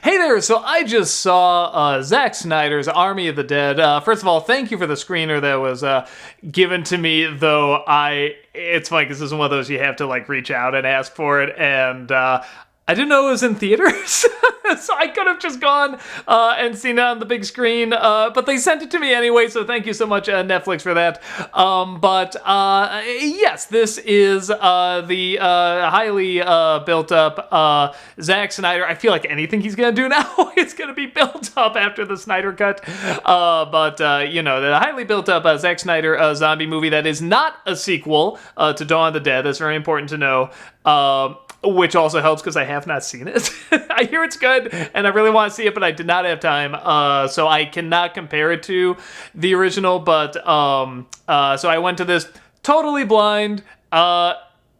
Hey there, so I just saw Zack Snyder's Army of the Dead. First of all, thank you for the screener that was given to me, though it's funny because this is one of those you have to like reach out and ask for it, and I didn't know it was in theaters, so I could have just gone and seen it on the big screen, but they sent it to me anyway, so thank you so much, Netflix, for that. Yes, this is the highly built-up Zack Snyder. I feel like anything he's going to do now is going to be built up after the Snyder Cut, the highly built-up Zack Snyder zombie movie that is not a sequel to Dawn of the Dead. That's very important to know. Which also helps because I have not seen it. I hear it's good, and I really want to see it, but I did not have time, so I cannot compare it to the original, but, so I went to this totally blind,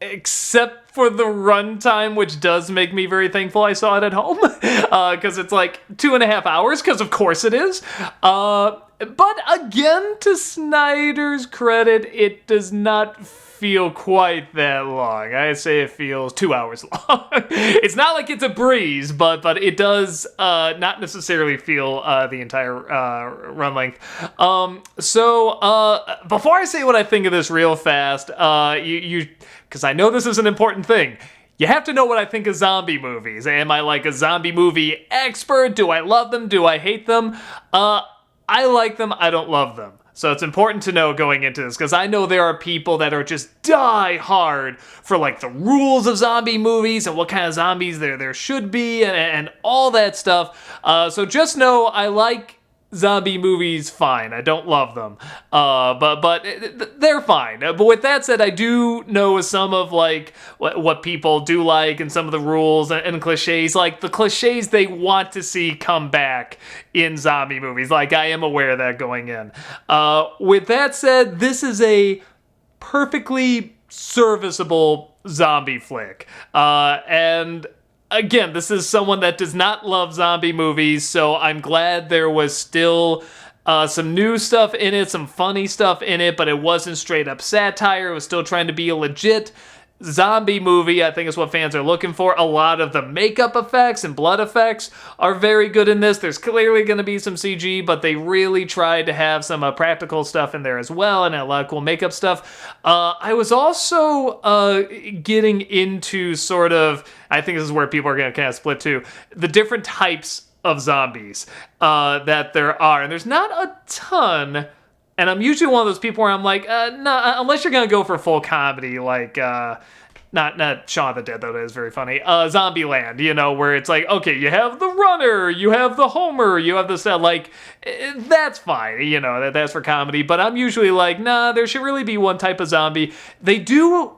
except for the runtime, which does make me very thankful I saw it at home, because it's like 2.5 hours, because of course it is. But again, to Snyder's credit, it does not feel quite that long. I say it feels 2 hours long. It's not like it's a breeze, but it does not necessarily feel the entire run length. So before I say what I think of this real fast, because I know this is an important thing, you have to know what I think of zombie movies. Am I like a zombie movie expert? Do I love them? Do I hate them? I like them, I don't love them. So it's important to know going into this, because I know there are people that are just die hard for like the rules of zombie movies and what kind of zombies there should be and all that stuff. So just know I like zombie movies fine. I don't love them. But they're fine. But with that said, I do know some of like what people do like and some of the rules and cliches, like the cliches they want to see come back in zombie movies. Like I am aware of that going in. With that said, this is a perfectly serviceable zombie flick. And again, this is someone that does not love zombie movies, so I'm glad there was still some new stuff in it, some funny stuff in it, but it wasn't straight up satire. It was still trying to be a legit zombie movie, I think is what fans are looking for. A lot of the makeup effects and blood effects are very good in this. There's clearly going to be some CG, but they really tried to have some practical stuff in there as well, and a lot of cool makeup stuff. I was also getting into sort of, I think this is where people are going to kind of split too, the different types of zombies that there are. And there's not a ton. And I'm usually one of those people where I'm like, no, unless you're going to go for full comedy, like, not Shaun of the Dead, though, that is very funny, Zombieland, where it's like, okay, you have the runner, you have the Homer, you have this, that's fine, that's for comedy. But I'm usually like, nah, there should really be one type of zombie. They do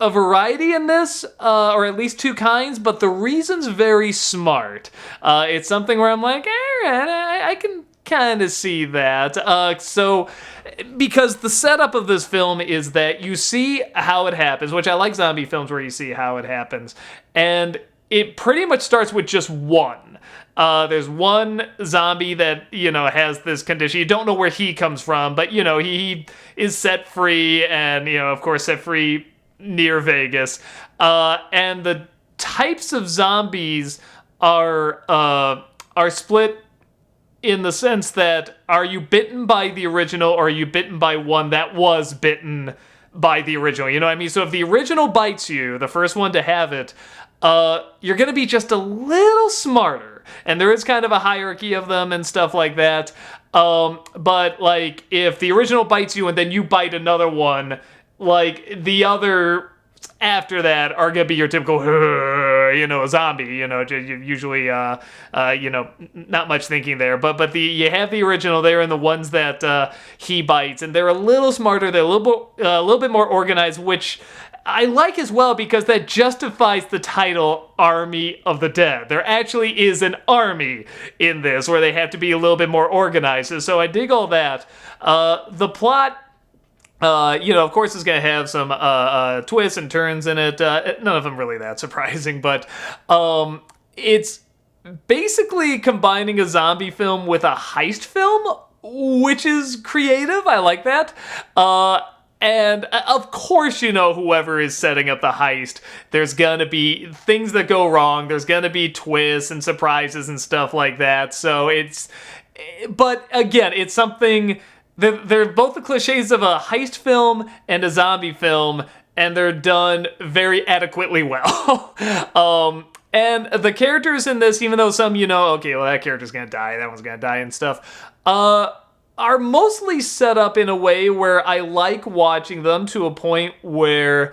a variety in this, or at least two kinds, but the reason's very smart. It's something where I'm like, all right, I can kind of see that. Because the setup of this film is that you see how it happens, which I like zombie films where you see how it happens, and it pretty much starts with just one. There's one zombie that, has this condition. You don't know where he comes from, but, he is set free, and, of course, set free near Vegas. And the types of zombies are split in the sense that, are you bitten by the original or are you bitten by one that was bitten by the original? You know what I mean? So if the original bites you, the first one to have it, you're going to be just a little smarter. And there is kind of a hierarchy of them and stuff like that. But like if the original bites you and then you bite another one, like the other after that are going to be your typical, zombie, usually, not much thinking there. But you have the original there and the ones that he bites, and they're a little smarter. They're a little bit more organized, which I like as well because that justifies the title Army of the Dead. There actually is an army in this where they have to be a little bit more organized. So I dig all that. The plot, of course, it's going to have some twists and turns in it. None of them really that surprising, but it's basically combining a zombie film with a heist film, which is creative. I like that. And of course, whoever is setting up the heist, there's gonna be things that go wrong. There's gonna be twists and surprises and stuff like that. So but again, it's something, they're both the cliches of a heist film and a zombie film, and they're done very adequately well. And the characters in this, even though some, okay, well, that character's gonna die, that one's gonna die and stuff, are mostly set up in a way where I like watching them, to a point where,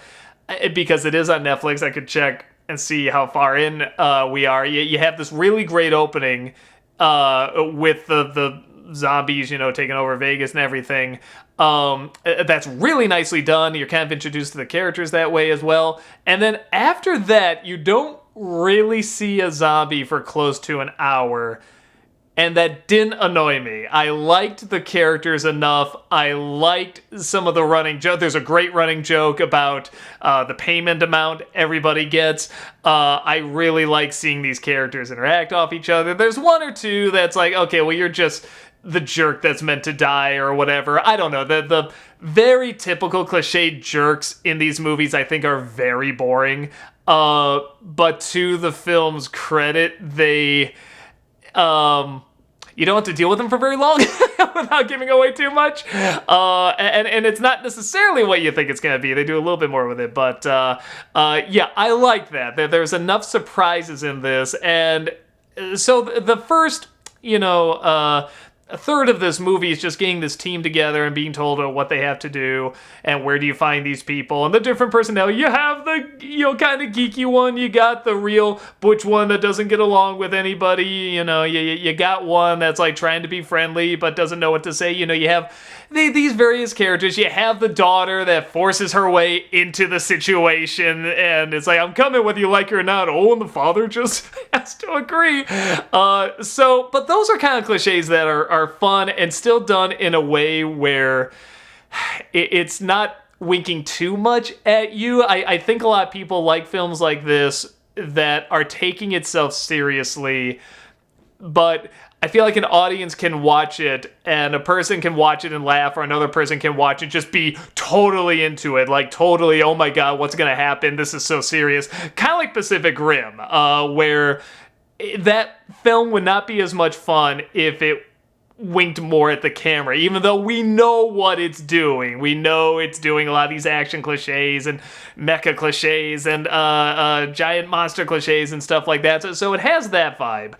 because it is on Netflix, I could check and see how far in we are. You have this really great opening with the zombies, taking over Vegas and everything. That's really nicely done. You're kind of introduced to the characters that way as well. And then after that, you don't really see a zombie for close to an hour. And that didn't annoy me. I liked the characters enough. I liked some of the running joke. There's a great running joke about the payment amount everybody gets. I really like seeing these characters interact off each other. There's one or two that's like, okay, well, you're just the jerk that's meant to die or whatever. I don't know. The very typical cliche jerks in these movies, I think, are very boring. But to the film's credit, they... you don't have to deal with them for very long without giving away too much. And it's not necessarily what you think it's going to be. They do a little bit more with it. But yeah, I like that. There's enough surprises in this. And so the first, a third of this movie is just getting this team together and being told what they have to do and where do you find these people and the different personality. You have the kind of geeky one, you got the real butch one that doesn't get along with anybody, you got one that's like trying to be friendly but doesn't know what to say. You have these various characters. You have the daughter that forces her way into the situation and it's like, I'm coming whether you like it or not. Oh, and the father just has to agree. But those are kind of cliches that are fun and still done in a way where it's not winking too much at you. I think a lot of people like films like this that are taking itself seriously, but I feel like an audience can watch it and a person can watch it and laugh, or another person can watch it just be totally into it, like totally, oh my god, what's gonna happen, this is so serious. Kind of like Pacific Rim, where that film would not be as much fun if it winked more at the camera, even though we know what it's doing. We know it's doing a lot of these action cliches and mecha cliches and giant monster cliches and stuff like that. So it has that vibe.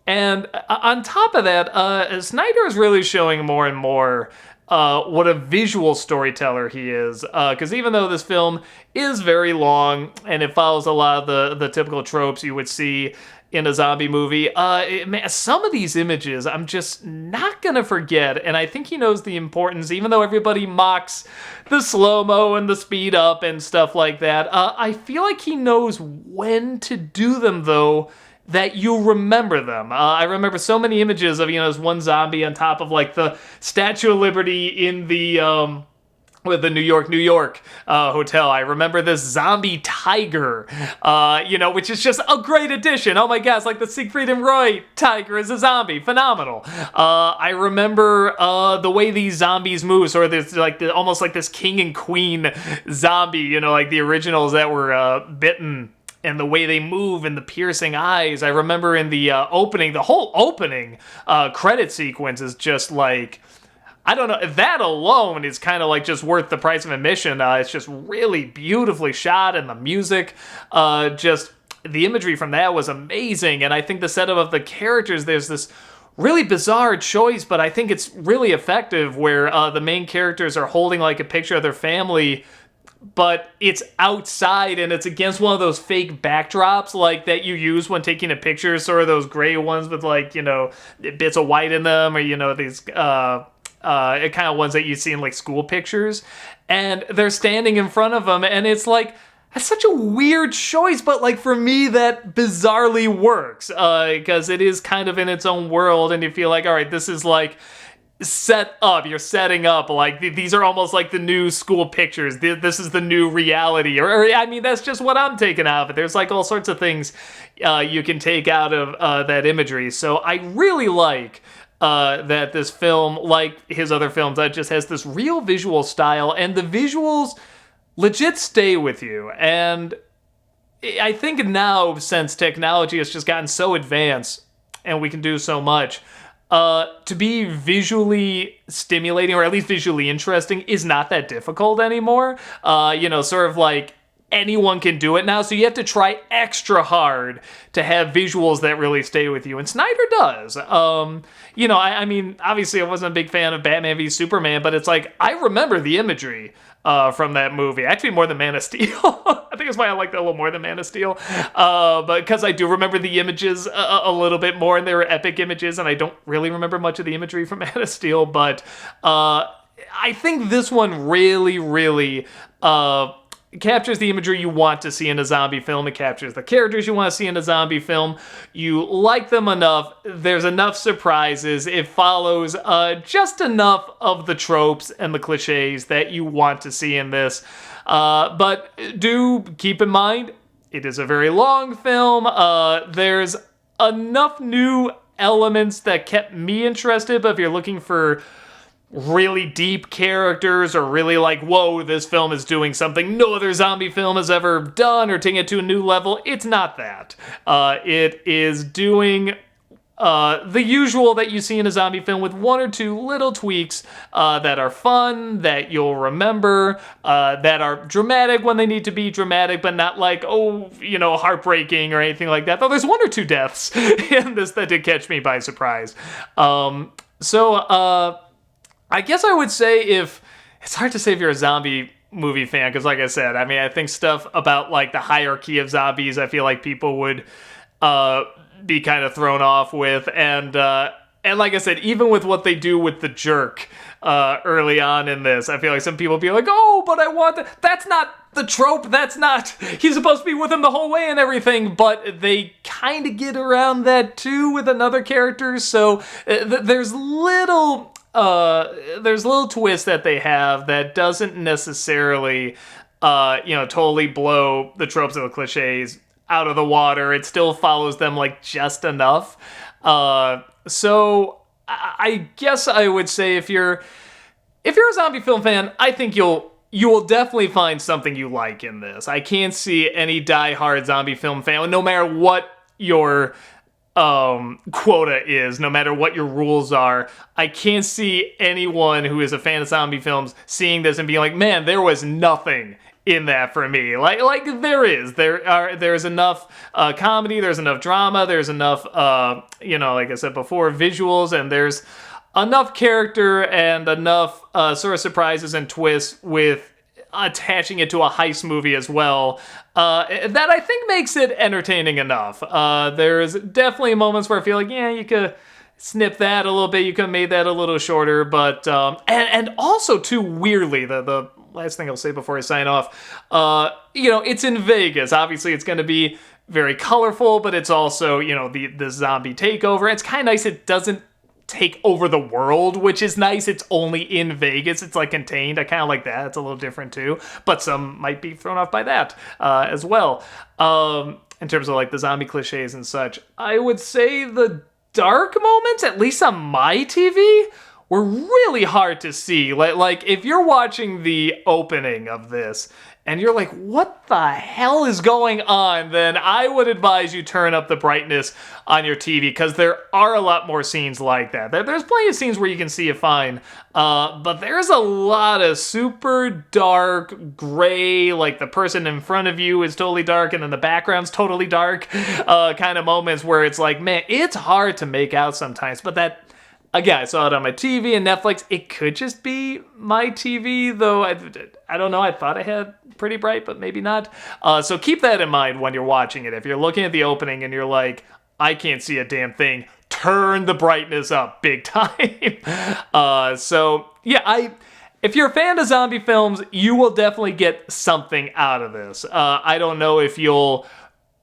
And on top of that, Snyder is really showing more and more what a visual storyteller he is. Because even though this film is very long and it follows a lot of the typical tropes you would see in a zombie movie, some of these images I'm just not gonna forget, and I think he knows the importance, even though everybody mocks the slow-mo and the speed up and stuff like that. I feel like he knows when to do them, though, that you remember them. I remember so many images of, there's one zombie on top of, like, the Statue of Liberty in the, with the New York hotel. I remember this zombie tiger, which is just a great addition. Oh my god, it's like the Siegfried and Roy tiger is a zombie. Phenomenal. I remember the way these zombies move, sort of this, like almost like this king and queen zombie, like the originals that were bitten, and the way they move and the piercing eyes. I remember in the opening, the whole opening credit sequence is just like, I don't know, that alone is kind of like just worth the price of admission. It's just really beautifully shot, and the music, just the imagery from that was amazing. And I think the setup of the characters, there's this really bizarre choice, but I think it's really effective, where the main characters are holding like a picture of their family, but it's outside and it's against one of those fake backdrops like that you use when taking a picture, sort of those gray ones with like, bits of white in them, or, these kind of ones that you see in like school pictures, and they're standing in front of them, and it's like, that's such a weird choice, but like for me that bizarrely works, because it is kind of in its own world, and you feel like, all right, this is like set up, you're setting up, like these are almost like the new school pictures, this is the new reality, or I mean, that's just what I'm taking out of it. There's like all sorts of things you can take out of that imagery. So I really like that this film, like his other films, just has this real visual style, and the visuals legit stay with you. And I think now, since technology has just gotten so advanced and we can do so much, to be visually stimulating, or at least visually interesting, is not that difficult anymore. Sort of like anyone can do it now, so you have to try extra hard to have visuals that really stay with you, and Snyder does. I mean, obviously I wasn't a big fan of Batman v Superman, but it's like, I remember the imagery from that movie, actually more than Man of Steel. I think that's why I like that a little more than Man of Steel, but because I do remember the images a little bit more, and they were epic images, and I don't really remember much of the imagery from Man of Steel, but I think this one really, really captures the imagery you want to see in a zombie film. It captures the characters you want to see in a zombie film. You like them enough. There's enough surprises. It follows just enough of the tropes and the cliches that you want to see in this. But do keep in mind, it is a very long film. There's enough new elements that kept me interested, but if you're looking for really deep characters, or really like, whoa, this film is doing something no other zombie film has ever done, or taking it to a new level, it's not that. It is doing the usual that you see in a zombie film, with one or two little tweaks that are fun, that you'll remember, that are dramatic when they need to be dramatic, but not like, heartbreaking or anything like that. Though there's one or two deaths in this that did catch me by surprise. I guess I would say, if it's hard to say if you're a zombie movie fan, because like I said, I mean, I think stuff about like the hierarchy of zombies, I feel like people would be kind of thrown off with, and like I said, even with what they do with the jerk early on in this, I feel like some people be like, oh, but I want that. That's not the trope. That's not, he's supposed to be with him the whole way and everything, but they kind of get around that too with another character. So there's little twists that they have that doesn't necessarily, totally blow the tropes and the cliches out of the water. It still follows them like just enough. So I guess I would say, if you're a zombie film fan, I think you will definitely find something you like in this. I can't see any diehard zombie film fan, no matter what your quota is, no matter what your rules are, I can't see anyone who is a fan of zombie films seeing this and being like, man, there was nothing in that for me. Like there's enough comedy, there's enough drama, there's enough like I said before, visuals, and there's enough character and enough sort of surprises and twists with attaching it to a heist movie as well, that I think makes it entertaining enough. There's definitely moments where I feel like, yeah, you could snip that a little bit, you could have made that a little shorter, but and also too, weirdly, the last thing I'll say before I sign off, it's in Vegas. Obviously it's going to be very colorful, but it's also, the zombie takeover. It's kind of nice it doesn't take over the world, which is nice. It's only in Vegas. It's like contained. I kind of like that. It's a little different too, but some might be thrown off by that as well. In terms of like the zombie cliches and such, I would say the dark moments, at least on my TV, were really hard to see. Like if you're watching the opening of this and you're like, what the hell is going on? Then I would advise you turn up the brightness on your TV, because there are a lot more scenes like that. There's plenty of scenes where you can see it fine, but there's a lot of super dark, gray, like the person in front of you is totally dark and then the background's totally dark, kind of moments where it's like, man, it's hard to make out sometimes. But that, again, I saw it on my TV and Netflix. It could just be my TV, though. I don't know. I thought I had pretty bright, but maybe not. So keep that in mind when you're watching it. If you're looking at the opening and you're like, I can't see a damn thing, turn the brightness up big time. So yeah, if you're a fan of zombie films, you will definitely get something out of this. I don't know if you'll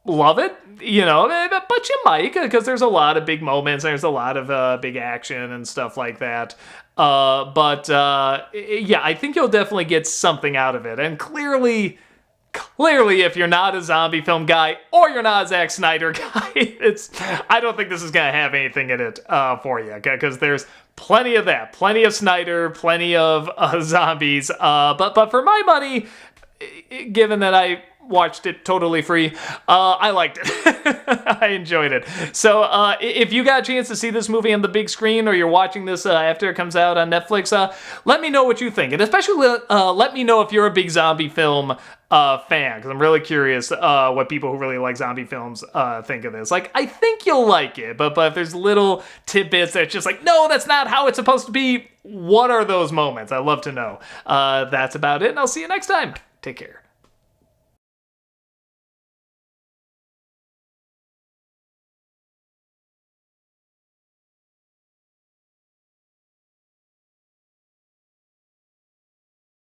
love it, but you might, because there's a lot of big moments, there's a lot of big action and stuff like that. Yeah, I think you'll definitely get something out of it. And clearly, clearly, if you're not a zombie film guy or you're not a Zack Snyder guy, I don't think this is going to have anything in it for you, because there's plenty of that. Plenty of Snyder, plenty of zombies. But for my money, given that I watched it totally free, I liked it. I enjoyed it. So if you got a chance to see this movie on the big screen, or you're watching this after it comes out on Netflix, let me know what you think. And especially let me know if you're a big zombie film fan, because I'm really curious what people who really like zombie films think of this. Like, I think you'll like it, but if there's little tidbits that's just like, no, that's not how it's supposed to be, what are those moments? I'd love to know. That's about it, and I'll see you next time. Take care.